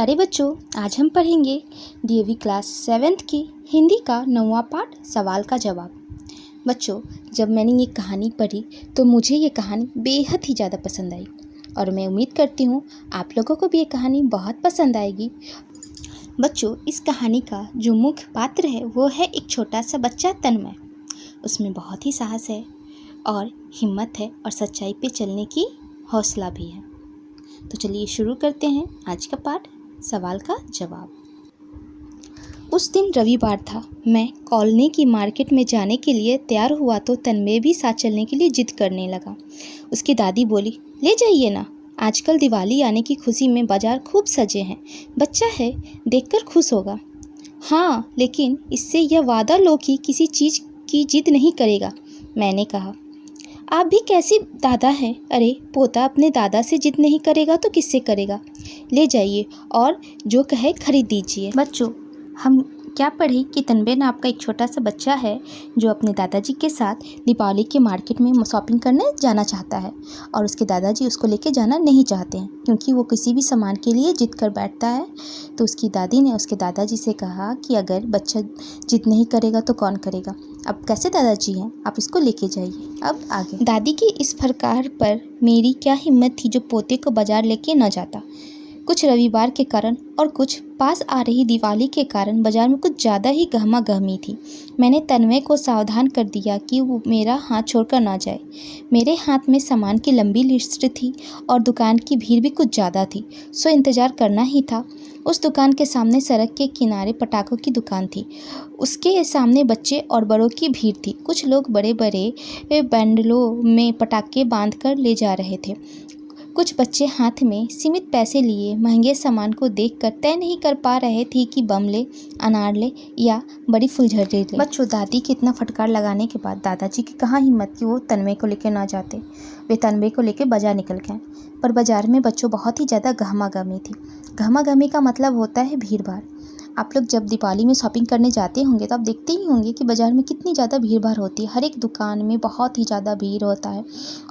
प्यारे बच्चों, आज हम पढ़ेंगे डीएवी क्लास 7th की हिंदी का 9वां पाठ सवाल का जवाब। बच्चों, जब मैंने ये कहानी पढ़ी तो मुझे ये कहानी बेहद ही ज़्यादा पसंद आई और मैं उम्मीद करती हूँ आप लोगों को भी ये कहानी बहुत पसंद आएगी। बच्चों, इस कहानी का जो मुख्य पात्र है वो है एक छोटा सा बच्चा तन्मय। उसमें बहुत ही साहस है और हिम्मत है और सच्चाई पे चलने की हौसला भी है। तो चलिए शुरू करते हैं आज का पाठ सवाल का जवाब। उस दिन रविवार था। मैं कॉलोनी की मार्केट में जाने के लिए तैयार हुआ तो तन्मय भी साथ चलने के लिए जिद करने लगा। उसकी दादी बोली, ले जाइए ना, आजकल दिवाली आने की खुशी में बाजार खूब सजे हैं। बच्चा है, देखकर खुश होगा। हाँ, लेकिन इससे यह वादा लो कि किसी चीज़ की जिद नहीं करेगा, मैंने कहा। आप भी कैसी दादा हैं? अरे, पोता अपने दादा से जिद नहीं करेगा तो किससे करेगा? ले जाइए और जो कहे खरीद दीजिए। बच्चों, हम क्या पढ़े कि तन्मय नाम का एक छोटा सा बच्चा है जो अपने दादाजी के साथ दीपावली के मार्केट में शॉपिंग करने जाना चाहता है और उसके दादाजी उसको लेके जाना नहीं चाहते हैं क्योंकि वो किसी भी सामान के लिए जिद कर बैठता है। तो उसकी दादी ने उसके दादाजी से कहा कि अगर बच्चा जिद नहीं करेगा तो कौन करेगा। अब कैसे दादाजी हैं, आप इसको लेके जाइए। अब आगे। दादी की इस फरकार पर मेरी क्या हिम्मत थी जो पोते को बाजार लेके न जाता। कुछ रविवार के कारण और कुछ पास आ रही दिवाली के कारण बाजार में कुछ ज़्यादा ही गहमा गहमी थी। मैंने तन्मय को सावधान कर दिया कि वो मेरा हाथ छोड़कर ना जाए। मेरे हाथ में सामान की लंबी लिस्ट थी और दुकान की भीड़ भी कुछ ज़्यादा थी, सो इंतज़ार करना ही था। उस दुकान के सामने सड़क के किनारे पटाखों की दुकान थी। उसके सामने बच्चे और बड़ों की भीड़ थी। कुछ लोग बड़े बड़े बंडलों में पटाखे बांध कर ले जा रहे थे। कुछ बच्चे हाथ में सीमित पैसे लिए महंगे सामान को देखकर तय नहीं कर पा रहे थे कि बम ले, अनार ले या बड़ी फुलझड़ी ले। बच्चों, दादी के इतना फटकार लगाने के बाद दादाजी की कहाँ हिम्मत कि वो तन्मय को लेकर ना जाते। वे तन्मय को लेकर बाजार निकल गए, पर बाजार में बच्चों बहुत ही ज़्यादा गहमा-गहमी थी। गहमा-गहमी का मतलब होता है भीड़-भाड़। आप लोग जब दीपावली में शॉपिंग करने जाते होंगे तो आप देखते ही होंगे कि बाज़ार में कितनी ज़्यादा भीड़-भाड़ होती है। हर एक दुकान में बहुत ही ज़्यादा भीड़ होता है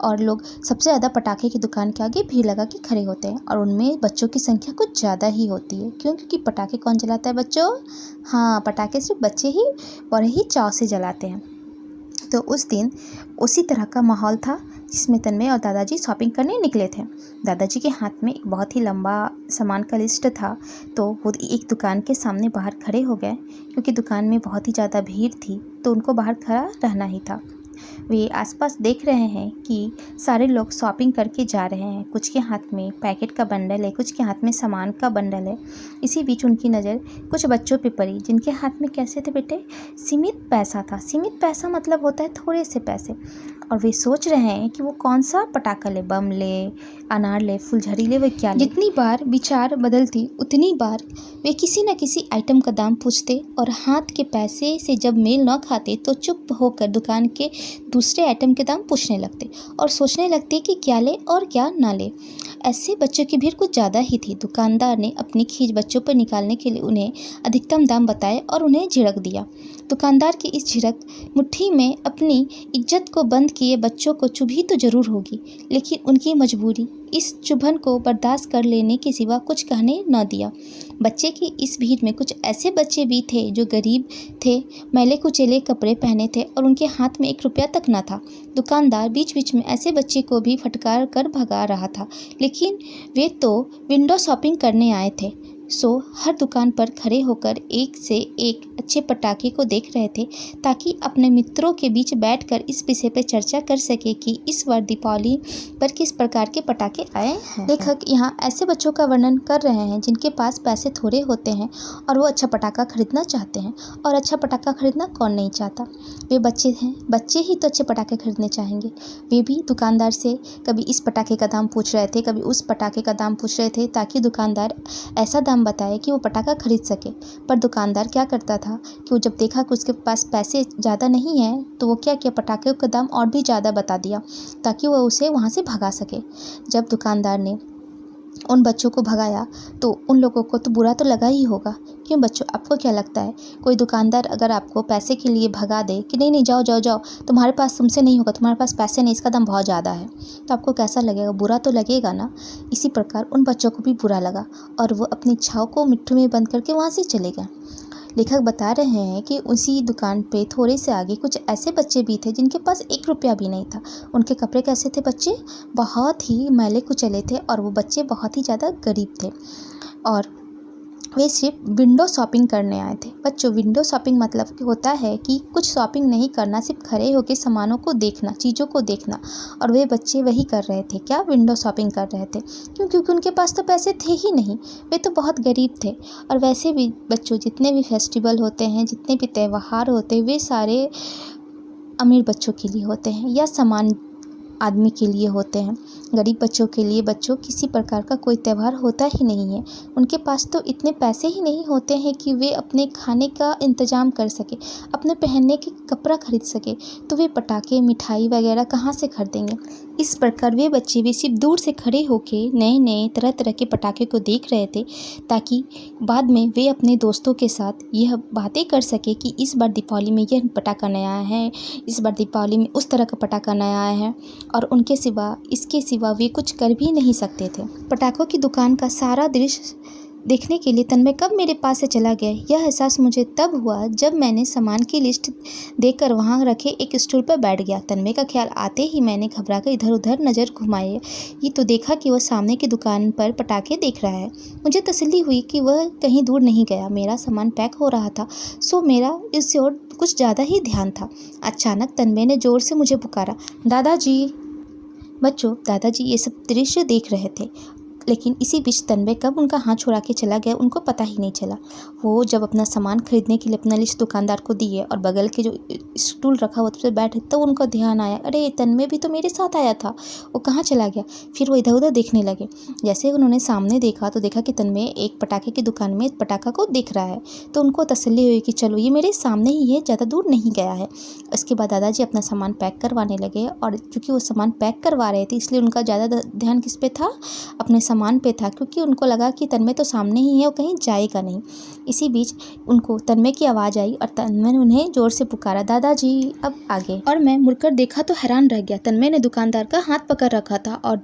और लोग सबसे ज़्यादा पटाखे की दुकान के आगे भीड़ लगा के खड़े होते हैं और उनमें बच्चों की संख्या कुछ ज़्यादा ही होती है। क्यों? क्योंकि पटाखे कौन जलाता है बच्चों? हाँ, पटाखे सिर्फ बच्चे ही बड़े ही चाव से जलाते हैं। तो उस दिन उसी तरह का माहौल था जिसमें तन्मय और दादाजी शॉपिंग करने निकले थे। दादाजी के हाथ में एक बहुत ही लंबा सामान का लिस्ट था, तो वो एक दुकान के सामने बाहर खड़े हो गए क्योंकि दुकान में बहुत ही ज़्यादा भीड़ थी, तो उनको बाहर खड़ा रहना ही था। वे आसपास देख रहे हैं कि सारे लोग शॉपिंग करके जा रहे हैं। कुछ के हाथ में पैकेट का बंडल है, कुछ के हाथ में सामान का बंडल है। इसी बीच उनकी नज़र कुछ बच्चों पे पड़ी जिनके हाथ में कैसे थे बेटे? सीमित पैसा था। सीमित पैसा मतलब होता है थोड़े से पैसे, और वे सोच रहे हैं कि वो कौन सा पटाखा ले, बम ले, अनार ले, फुलझड़ी ले, वे क्या ले। जितनी बार विचार बदलती उतनी बार वे किसी न किसी आइटम का दाम पूछते और हाथ के पैसे से जब मेल न खाते तो चुप होकर दुकान के दूसरे आइटम के दाम पूछने लगते और सोचने लगते कि क्या ले और क्या ना ले। ऐसे बच्चों की भीड़ कुछ ज़्यादा ही थी। दुकानदार ने अपनी खींच बच्चों पर निकालने के लिए उन्हें अधिकतम दाम बताए और उन्हें झिड़क दिया। दुकानदार की इस झिड़क मुट्ठी में अपनी इज्जत को बंद किए बच्चों को चुभी तो जरूर होगी, लेकिन उनकी मजबूरी इस चुभन को बर्दाश्त कर लेने के सिवा कुछ कहने न दिया। बच्चे की इस भीड़ में कुछ ऐसे बच्चे भी थे जो गरीब थे, मैले कुचेले कपड़े पहने थे और उनके हाथ में 1 रुपया तक न था। दुकानदार बीच बीच में ऐसे बच्चे को भी फटकार कर भगा रहा था, लेकिन वे तो विंडो शॉपिंग करने आए थे, सो हर दुकान पर खड़े होकर एक से एक अच्छे पटाखे को देख रहे थे ताकि अपने मित्रों के बीच बैठकर इस विषय पर चर्चा कर सके कि इस बार दीपावली पर किस प्रकार के पटाखे आए हैं। लेखक यहाँ ऐसे बच्चों का वर्णन कर रहे हैं जिनके पास पैसे थोड़े होते हैं और वो अच्छा पटाखा खरीदना चाहते हैं। और अच्छा पटाखा खरीदना कौन नहीं चाहता? वे बच्चे हैं, बच्चे ही तो अच्छे पटाखे खरीदने चाहेंगे। वे भी दुकानदार से कभी इस पटाखे का दाम पूछ रहे थे, कभी उस पटाखे का दाम पूछ रहे थे ताकि दुकानदार ऐसा दाम बताए कि वो पटाखा खरीद सके। पर दुकानदार क्या करता था कि वो जब देखा कि उसके पास पैसे ज़्यादा नहीं हैं तो वो क्या किया, पटाखे का दाम और भी ज़्यादा बता दिया ताकि वो उसे वहाँ से भगा सके। जब दुकानदार ने उन बच्चों को भगाया तो उन लोगों को तो बुरा तो लगा ही होगा। क्यों बच्चों, आपको क्या लगता है, कोई दुकानदार अगर आपको पैसे के लिए भगा दे कि नहीं नहीं जाओ जाओ जाओ, तुम्हारे पास तुमसे नहीं होगा, तुम्हारे पास पैसे नहीं, इसका दाम बहुत ज़्यादा है, तो आपको कैसा लगेगा? बुरा तो लगेगा ना। इसी प्रकार उन बच्चों को भी बुरा लगा और वो अपनी इच्छाओं को मिट्टी में बंद करके वहाँ से चले गए। लेखक बता रहे हैं कि उसी दुकान पे थोड़े से आगे कुछ ऐसे बच्चे भी थे जिनके पास 1 रुपया भी नहीं था। उनके कपड़े कैसे थे बच्चे? बहुत ही मैले कुचले थे और वो बच्चे बहुत ही ज़्यादा गरीब थे और वे सिर्फ विंडो शॉपिंग करने आए थे। बच्चों, विंडो शॉपिंग मतलब होता है कि कुछ शॉपिंग नहीं करना, सिर्फ खड़े होकर सामानों को देखना, चीज़ों को देखना। और वे बच्चे वही कर रहे थे। क्या? विंडो शॉपिंग कर रहे थे। क्यों? क्योंकि उनके पास तो पैसे थे ही नहीं, वे तो बहुत गरीब थे। और वैसे भी बच्चों, जितने भी फेस्टिवल होते हैं, जितने भी त्यौहार होते हैं, वे सारे अमीर बच्चों के लिए होते हैं या समान आदमी के लिए होते हैं। गरीब बच्चों के लिए बच्चों किसी प्रकार का कोई त्यौहार होता ही नहीं है। उनके पास तो इतने पैसे ही नहीं होते हैं कि वे अपने खाने का इंतज़ाम कर सके, अपने पहनने के कपड़ा खरीद सके, तो वे पटाखे मिठाई वगैरह कहाँ से खरीदेंगे। इस प्रकार वे बच्चे भी सिर्फ दूर से खड़े होकर नए नए तरह तरह के पटाखे को देख रहे थे, ताकि बाद में वे अपने दोस्तों के साथ यह बातें कर सके कि इस बार दीपावली में यह पटाखा नया है, इस बार दीपावली में उस तरह का पटाखा नया आया है। और उनके सिवा, इसके सिवा वे कुछ कर भी नहीं सकते थे। पटाखों की दुकान का सारा दृश्य देखने के लिए तन्मय कब मेरे पास से चला गया, यह एहसास मुझे तब हुआ जब मैंने सामान की लिस्ट देखकर वहां रखे एक स्टूल पर बैठ गया। तन्मय का ख्याल आते ही मैंने घबराकर इधर उधर नज़र घुमाई, ये तो देखा कि वह सामने की दुकान पर पटाखे देख रहा है। मुझे तसल्ली हुई कि वह कहीं दूर नहीं गया। मेरा सामान पैक हो रहा था, सो मेरा इस ओर कुछ ज़्यादा ही ध्यान था। अचानक तन्मय ने जोर से मुझे पुकारा, दादाजी। बच्चों, दादाजी ये सब दृश्य देख रहे थे, लेकिन इसी बीच तन्मय कब उनका हाथ छुड़ा के चला गया उनको पता ही नहीं चला। वो जब अपना सामान खरीदने के लिए अपना लिस्ट दुकानदार को दिए और बगल के जो स्टूल रखा हुआ उस पर बैठे, तो उनको ध्यान आया, अरे तन्मय भी तो मेरे साथ आया था, वो कहाँ चला गया। फिर वो इधर उधर देखने लगे। जैसे उन्होंने सामने देखा तो देखा कि तन्मय एक पटाखे की दुकान में पटाखा को देख रहा है। तो उनको तसल्ली हुई कि चलो ये मेरे सामने ही है, ज़्यादा दूर नहीं गया है। उसके बाद दादाजी अपना सामान पैक करवाने लगे और क्योंकि वो सामान पैक करवा रहे थे इसलिए उनका ज़्यादा ध्यान किस पे था, अपने सामान पे था, क्योंकि उनको लगा कि तन्मय तो सामने ही है, वो कहीं जाएगा नहीं। इसी बीच उनको तन्मय की आवाज़ आई और तन्मय ने उन्हें जोर से पुकारा, दादाजी अब आगे। और मैं मुड़कर देखा तो हैरान रह गया। तन्मय ने दुकानदार का हाथ पकड़ रखा था और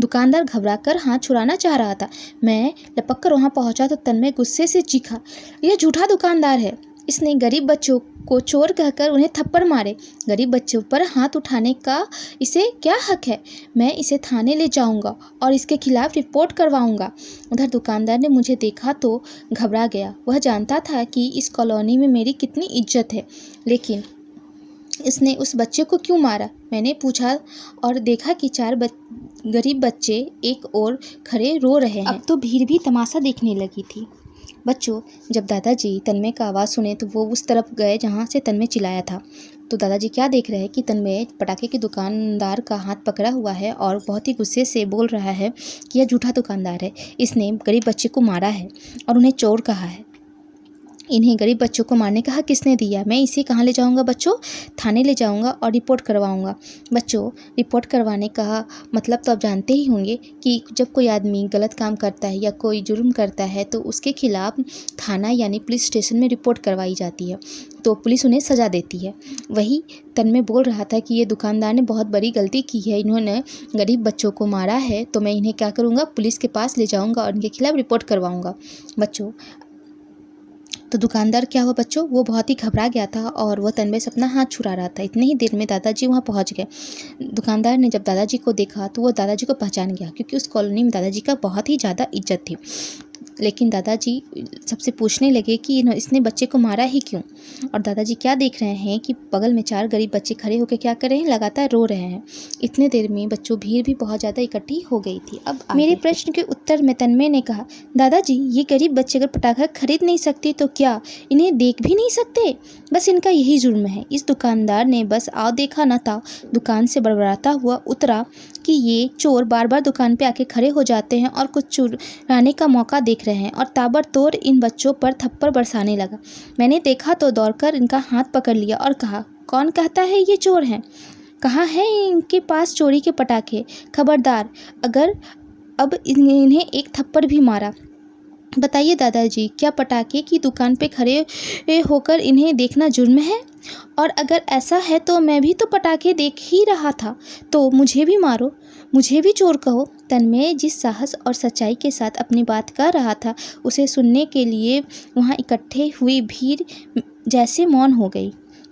दुकानदार घबराकर हाथ छुड़ाना चाह रहा था। मैं लपक कर वहाँ पहुँचा तो तन्मय गुस्से से चीखा, यह झूठा दुकानदार है, इसने गरीब बच्चों को चोर कहकर उन्हें थप्पड़ मारे। गरीब बच्चों पर हाथ उठाने का इसे क्या हक है? मैं इसे थाने ले जाऊंगा और इसके खिलाफ रिपोर्ट करवाऊंगा। उधर दुकानदार ने मुझे देखा तो घबरा गया। वह जानता था कि इस कॉलोनी में मेरी कितनी इज्जत है, लेकिन इसने उस बच्चे को क्यों मारा? मैंने पूछा और देखा कि 4 गरीब बच्चे एक ओर खड़े रो रहे हैं। अब तो भीड़ भी तमाशा देखने लगी थी। बच्चों, जब दादाजी तन्मय का आवाज़ सुने तो वो उस तरफ गए जहाँ से तन्मय चिल्लाया था। तो दादाजी क्या देख रहे हैं कि तन्मय पटाखे के दुकानदार का हाथ पकड़ा हुआ है और बहुत ही गुस्से से बोल रहा है कि यह झूठा दुकानदार है, इसने गरीब बच्चे को मारा है और उन्हें चोर कहा है। इन्हें गरीब बच्चों को मारने का हक किसने दिया? मैं इसे कहाँ ले जाऊँगा बच्चों? थाने ले जाऊँगा और रिपोर्ट करवाऊँगा। बच्चों, रिपोर्ट करवाने का मतलब तो आप जानते ही होंगे कि जब कोई आदमी गलत काम करता है या कोई जुर्म करता है तो उसके खिलाफ थाना यानी पुलिस स्टेशन में रिपोर्ट करवाई जाती है, तो पुलिस उन्हें सज़ा देती है। वही तन्मय बोल रहा था कि ये दुकानदार ने बहुत बड़ी गलती की है, इन्होंने गरीब बच्चों को मारा है, तो मैं इन्हें क्या करूँगा, पुलिस के पास ले जाऊँगा और इनके खिलाफ रिपोर्ट करवाऊँगा। बच्चों, तो दुकानदार क्या हुआ बच्चों, वो बहुत ही घबरा गया था और वह तन्मय से अपना हाथ छुड़ा रहा था। इतनी ही देर में दादाजी वहाँ पहुँच गए। दुकानदार ने जब दादाजी को देखा तो वो दादाजी को पहचान गया, क्योंकि उस कॉलोनी में दादाजी का बहुत ही ज़्यादा इज्जत थी। लेकिन दादाजी सबसे पूछने लगे कि इसने बच्चे को मारा ही क्यों। और दादाजी क्या देख रहे हैं कि बगल में 4 गरीब बच्चे खड़े होकर क्या कर रहे हैं, लगातार रो रहे हैं। इतने देर में बच्चों भीड़ भी बहुत ज़्यादा इकट्ठी हो गई थी। अब मेरे प्रश्न के उत्तर में तन्मय ने कहा, दादाजी ये गरीब बच्चे अगर पटाखा खरीद नहीं सकते तो क्या इन्हें देख भी नहीं सकते? बस इनका यही जुर्म है। इस दुकानदार ने बस आओ देखा न था दुकान से बड़बड़ाता हुआ उतरा कि ये चोर बार बार दुकान पे आके खड़े हो जाते हैं और कुछ चुराने का मौका देख रहे हैं, और ताबड़तोड़ इन बच्चों पर थप्पड़ बरसाने लगा। मैंने देखा तो दौड़कर इनका हाथ पकड़ लिया और कहा, कौन कहता है ये चोर हैं? कहाँ है इनके पास चोरी के पटाखे? खबरदार, अगर अब इन्हें एक थप्पड़ भी मारा। बताइए दादाजी, क्या पटाखे की दुकान पे खड़े होकर इन्हें देखना जुर्म है? और अगर ऐसा है तो मैं भी तो पटाखे देख ही रहा था, तो मुझे भी मारो, मुझे भी चोर कहो। तन्मय जिस साहस और सच्चाई के साथ अपनी बात कर रहा था, उसे सुनने के लिए वहाँ इकट्ठे हुई भीड़ जैसे मौन हो गई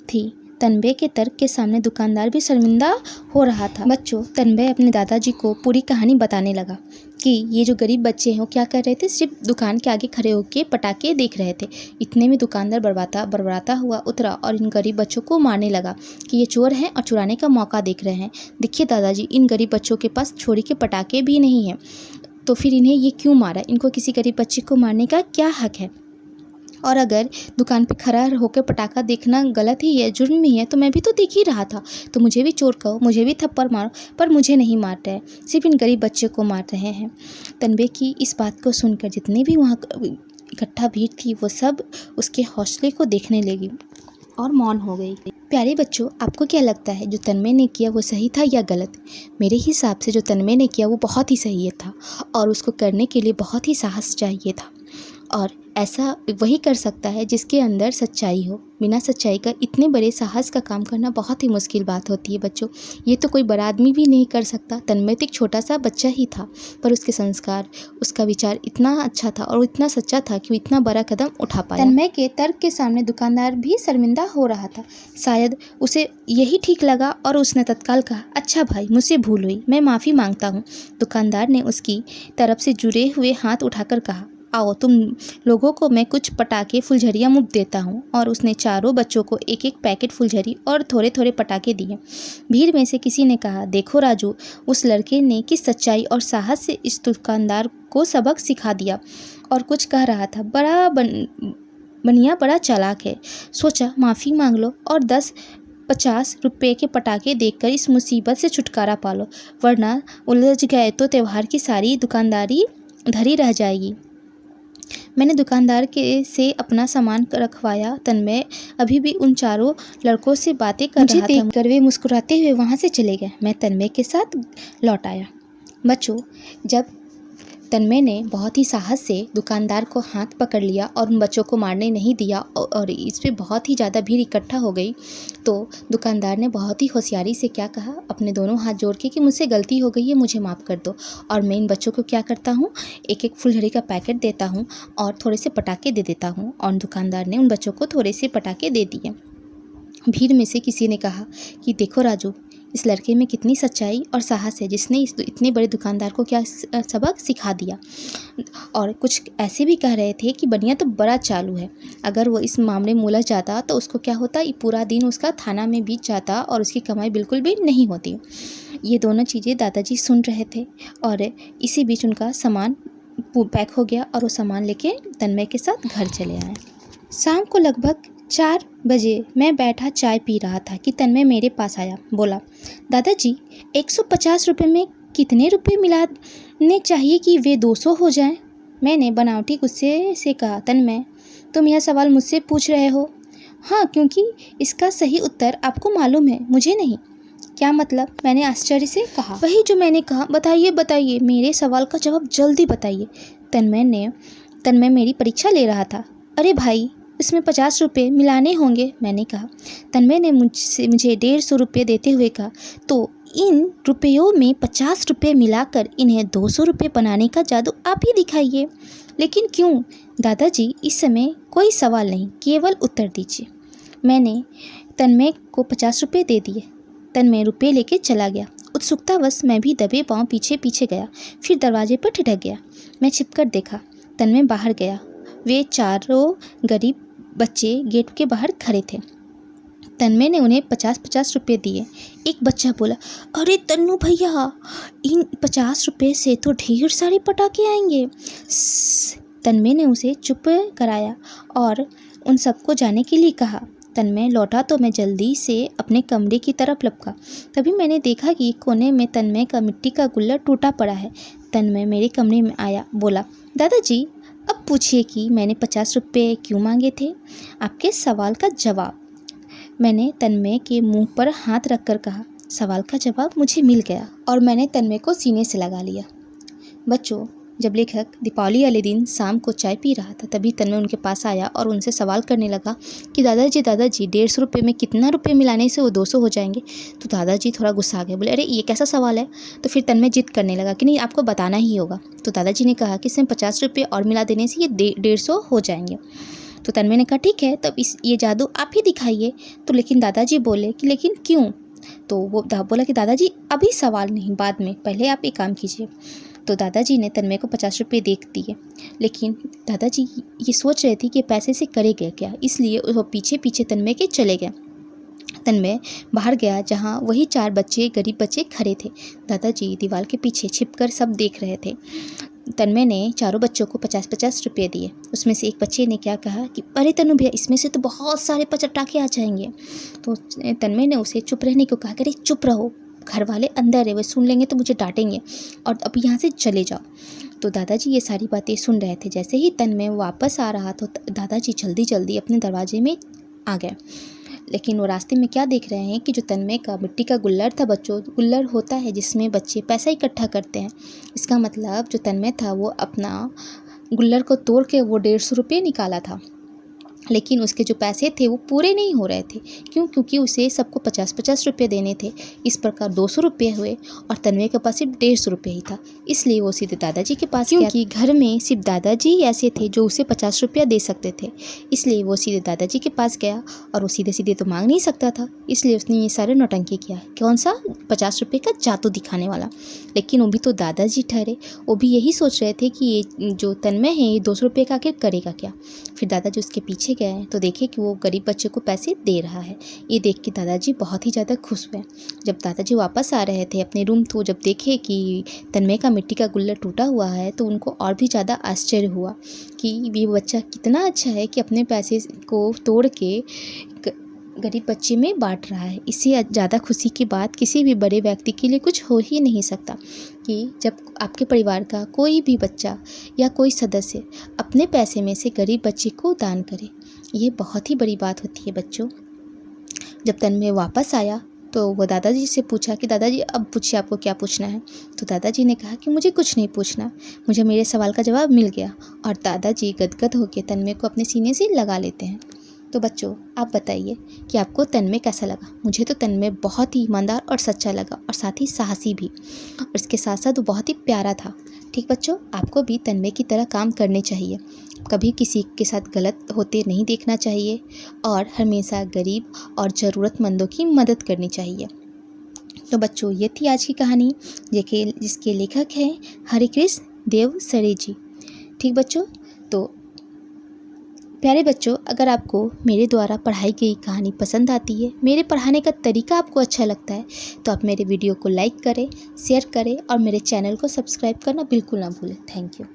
थी। तन्मय के तर्क के सामने दुकानदार भी शर्मिंदा हो रहा था। बच्चों, तन्मय अपने दादाजी को पूरी कहानी बताने लगा कि ये जो गरीब बच्चे हैं वो क्या कर रहे थे, सिर्फ दुकान के आगे खड़े होकर पटाखे देख रहे थे। इतने में दुकानदार बड़बड़ाता हुआ उतरा और इन गरीब बच्चों को मारने लगा कि ये चोर हैं और चुराने का मौका देख रहे हैं। देखिए दादाजी, इन गरीब बच्चों के पास छोरी के पटाखे भी नहीं हैं, तो फिर इन्हें ये क्यों मारा? इनको किसी गरीब बच्चे को मारने का क्या हक है? और अगर दुकान पे खड़ा होकर पटाखा देखना गलत ही है, जुर्म ही है, तो मैं भी तो देख ही रहा था, तो मुझे भी चोर कहो, मुझे भी थप्पड़ मारो, पर मुझे नहीं मार रहे, सिर्फ इन गरीब बच्चे को मार रहे हैं। तन्मय की इस बात को सुनकर जितने भी वहाँ इकट्ठा भीड़ थी वो सब उसके हौसले को देखने लगी और मौन हो गई। प्यारे बच्चों, आपको क्या लगता है जो तन्मय ने किया वो सही था या गलत? मेरे हिसाब से जो तन्मय ने किया वो बहुत ही सही था और उसको करने के लिए बहुत ही साहस चाहिए था, और ऐसा वही कर सकता है जिसके अंदर सच्चाई हो। बिना सच्चाई का इतने बड़े साहस का काम करना बहुत ही मुश्किल बात होती है बच्चों। ये तो कोई बड़ा आदमी भी नहीं कर सकता। तन्मय तो एक छोटा सा बच्चा ही था, पर उसके संस्कार, उसका विचार इतना अच्छा था और इतना सच्चा था कि वो इतना बड़ा कदम उठा पाया। तन्मय के तर्क के सामने दुकानदार भी शर्मिंदा हो रहा था। शायद उसे यही ठीक लगा और उसने तत्काल कहा, अच्छा भाई, मुझसे भूल हुई, मैं माफ़ी मांगता हूँ। दुकानदार ने उसकी तरफ से जुड़े हुए हाथ उठाकर कहा, आओ तुम लोगों को मैं कुछ पटाखे फुलझड़ियाँ मुफ्त देता हूँ। और उसने चारों बच्चों को एक एक पैकेट फुलझड़ी और थोड़े थोड़े पटाखे दिए। भीड़ में से किसी ने कहा, देखो राजू, उस लड़के ने किस सच्चाई और साहस से इस दुकानदार को सबक सिखा दिया। और कुछ कह रहा था, बनिया बड़ा चालाक है, सोचा माफ़ी मांग लो और 10-50 रुपए के पटाखे देकर इस मुसीबत से छुटकारा पा लो, वरना उलझ गए तो त्यौहार की सारी दुकानदारी धरी रह जाएगी। मैंने दुकानदार के से अपना सामान रखवाया। तन्मय अभी भी उन चारों लड़कों से बातें कर रहा था। मुझे देखकर वे मुस्कुराते हुए वहाँ से चले गए। मैं तन्मय के साथ लौट आया। बच्चों, जब तन्मय ने बहुत ही साहस से दुकानदार को हाथ पकड़ लिया और उन बच्चों को मारने नहीं दिया और इस पे बहुत ही ज़्यादा भीड़ इकट्ठा हो गई, तो दुकानदार ने बहुत ही होशियारी से क्या कहा, अपने दोनों हाथ जोड़ के कि मुझसे गलती हो गई है, मुझे माफ़ कर दो। और मैं इन बच्चों को क्या करता हूँ, एक एक फुलझड़ी का पैकेट देता हूँ और थोड़े से पटाखे दे देता हूँ। और दुकानदार ने उन बच्चों को थोड़े से पटाखे दे दिए। भीड़ में से किसी ने कहा कि देखो राजू, इस लड़के में कितनी सच्चाई और साहस है, जिसने इस इतने बड़े दुकानदार को क्या सबक सिखा दिया। और कुछ ऐसे भी कह रहे थे कि बनिया तो बड़ा चालू है, अगर वो इस मामले में उलझ जाता तो उसको क्या होता, ये पूरा दिन उसका थाना में बीत जाता और उसकी कमाई बिल्कुल भी नहीं होती। ये दोनों चीज़ें दादाजी सुन रहे थे और इसी बीच उनका सामान पैक हो गया और वो सामान लेके तन्मय के साथ घर चले आए। शाम को लगभग 4 बजे मैं बैठा चाय पी रहा था कि तन्मय मेरे पास आया। बोला, दादाजी, 150 रुपये में कितने रुपए मिलाने चाहिए कि वे 200 हो जाएं? मैंने बनावटी गुस्से से कहा, तन्मय, तुम यह सवाल मुझसे पूछ रहे हो? हाँ, क्योंकि इसका सही उत्तर आपको मालूम है, मुझे नहीं। क्या मतलब? मैंने आश्चर्य से कहा। वही जो मैंने कहा, बताइए बताइए, मेरे सवाल का जवाब जल्दी बताइए। तन्मय मेरी परीक्षा ले रहा था। अरे भाई, इसमें 50 रुपये मिलाने होंगे, मैंने कहा। तन्मय ने मुझे 150 रुपये देते हुए कहा, तो इन रुपयों में 50 रुपये मिलाकर इन्हें 200 रुपये बनाने का जादू आप ही दिखाइए। लेकिन क्यों? दादाजी, इस समय कोई सवाल नहीं, केवल उत्तर दीजिए। मैंने तन्मय को 50 रुपये दे दिए। तन्मय रुपये लेके चला गया। उत्सुकतावश मैं भी दबे पाँव पीछे पीछे गया, फिर दरवाजे पर ठिठक गया। मैं छिपकर देखा, तन्मय बाहर गया। वे चारों गरीब बच्चे गेट के बाहर खड़े थे। तन्मय ने उन्हें 50-50 रुपये दिए। एक बच्चा बोला, अरे तन्नू भैया, इन 50 रुपये से तो ढेर सारे पटाखे आएंगे। तन्मय ने उसे चुप कराया और उन सबको जाने के लिए कहा। तन्मय लौटा तो मैं जल्दी से अपने कमरे की तरफ लपका। तभी मैंने देखा कि कोने में तन्मय का मिट्टी का गुल्लड़ टूटा पड़ा है। तन्मय मेरे कमरे में आया, बोला, दादाजी, अब पूछिए कि मैंने 50 रुपये क्यों मांगे थे? आपके सवाल का जवाब। मैंने तन्मय के मुंह पर हाथ रखकर कहा, सवाल का जवाब मुझे मिल गया। और मैंने तन्मय को सीने से लगा लिया। बच्चों, जब लेखक दीपावली वाले दिन शाम को चाय पी रहा था तभी तन्मय उनके पास आया और उनसे सवाल करने लगा कि दादाजी 150 में कितना रुपये मिलाने से वो 200 हो जाएंगे। तो दादाजी थोड़ा गुस्सा आ गए, बोले अरे ये कैसा सवाल है। तो फिर तन्मय जिद करने लगा कि नहीं, आपको बताना ही होगा। तो दादाजी ने कहा कि इसमें 50 रुपये और मिला देने से ये 150 हो जाएंगे। तो तन्मय ने कहा ठीक है, तब ये जादू आप ही दिखाइए। तो लेकिन दादाजी बोले कि लेकिन क्यों। तो वो बोला कि दादाजी अभी सवाल नहीं, बाद में, पहले आप एक काम कीजिए। तो दादाजी ने तन्मय को 50 रुपये दे दिए। लेकिन दादाजी ये सोच रहे थे कि पैसे से करेंगे क्या, इसलिए वो पीछे पीछे तन्मय के चले गए। तन्मय बाहर गया जहाँ वही 4 बच्चे, गरीब बच्चे खड़े थे। दादाजी दीवार के पीछे छिपकर सब देख रहे थे। तन्मय ने चारों बच्चों को 50-50 रुपये दिए। उसमें से एक बच्चे ने क्या कहा कि अरे तन्नू भैया, इसमें से तो बहुत सारे पटाखे आ जाएंगे। तो तन्मय ने उसे चुप रहने को कहा कि अरे चुप रहो, घर वाले अंदर है, वे सुन लेंगे तो मुझे डांटेंगे, और अब यहाँ से चले जाओ। तो दादाजी ये सारी बातें सुन रहे थे। जैसे ही तन्मय वापस आ रहा तो दादाजी जल्दी जल्दी अपने दरवाजे में आ गए। लेकिन वो रास्ते में क्या देख रहे हैं कि जो तन्मय का मिट्टी का गुल्लर था, बच्चों, गुल्लर होता है जिसमें बच्चे पैसा इकट्ठा करते हैं। इसका मतलब जो तन्मय था वो अपना गुल्लर को तोड़ के वो 150 रुपये निकाला था। लेकिन उसके जो पैसे थे वो पूरे नहीं हो रहे थे। क्यों? क्योंकि उसे सबको 50-50 रुपये देने थे। इस प्रकार 200 रुपये हुए और तन्मय के पास सिर्फ 150 रुपये ही था। इसलिए वो सीधे दादाजी के पास गया, क्योंकि घर में सिर्फ दादाजी ही ऐसे थे जो उसे 50 रुपया दे सकते थे। इसलिए वो सीधे दादाजी के पास गया, और वो सीधे सीधे तो मांग नहीं सकता था, इसलिए उसने ये सारे नौटंकी किया। कौन सा? 50 रुपये का जादू दिखाने वाला। लेकिन वो भी तो दादाजी ठहरे, वो भी यही सोच रहे थे कि ये जो तन्मय है ये 200 रुपये का आखिर करेगा क्या। फिर दादाजी उसके पीछे गए तो देखे कि वो गरीब बच्चे को पैसे दे रहा है। ये देख के दादाजी बहुत ही ज़्यादा खुश हुए। जब दादाजी वापस आ रहे थे अपने रूम तो जब देखे कि तन्मय का मिट्टी का गुल्लर टूटा हुआ है तो उनको और भी ज़्यादा आश्चर्य हुआ कि ये बच्चा कितना अच्छा है कि अपने पैसे को तोड़ के गरीब बच्चे में बांट रहा है। इससे ज़्यादा खुशी की बात किसी भी बड़े व्यक्ति के लिए कुछ हो ही नहीं सकता कि जब आपके परिवार का कोई भी बच्चा या कोई सदस्य अपने पैसे में से गरीब बच्चे को दान करे। ये बहुत ही बड़ी बात होती है बच्चों। जब तन्मय वापस आया तो वो दादाजी से पूछा कि दादाजी अब पूछिए, आपको क्या पूछना है। तो दादाजी ने कहा कि मुझे कुछ नहीं पूछना, मुझे मेरे सवाल का जवाब मिल गया। और दादाजी गदगद होकर तन्मय को अपने सीने से लगा लेते हैं। तो बच्चों, आप बताइए कि आपको तन्मय कैसा लगा। मुझे तो तन्मय बहुत ही ईमानदार और सच्चा लगा, और साथ ही साहसी भी, और इसके साथ साथ वो बहुत ही प्यारा था। ठीक बच्चों, आपको भी तन्मय की तरह काम करने चाहिए। कभी किसी के साथ गलत होते नहीं देखना चाहिए, और हमेशा गरीब और ज़रूरतमंदों की मदद करनी चाहिए। तो बच्चों, ये थी आज की कहानी जिसके लेखक हैं हरिकृष्ण देव सरे जी। ठीक बच्चों, तो प्यारे बच्चों, अगर आपको मेरे द्वारा पढ़ाई गई कहानी पसंद आती है, मेरे पढ़ाने का तरीका आपको अच्छा लगता है, तो आप मेरे वीडियो को लाइक करें, शेयर करें और मेरे चैनल को सब्सक्राइब करना बिल्कुल ना भूलें। Thank you.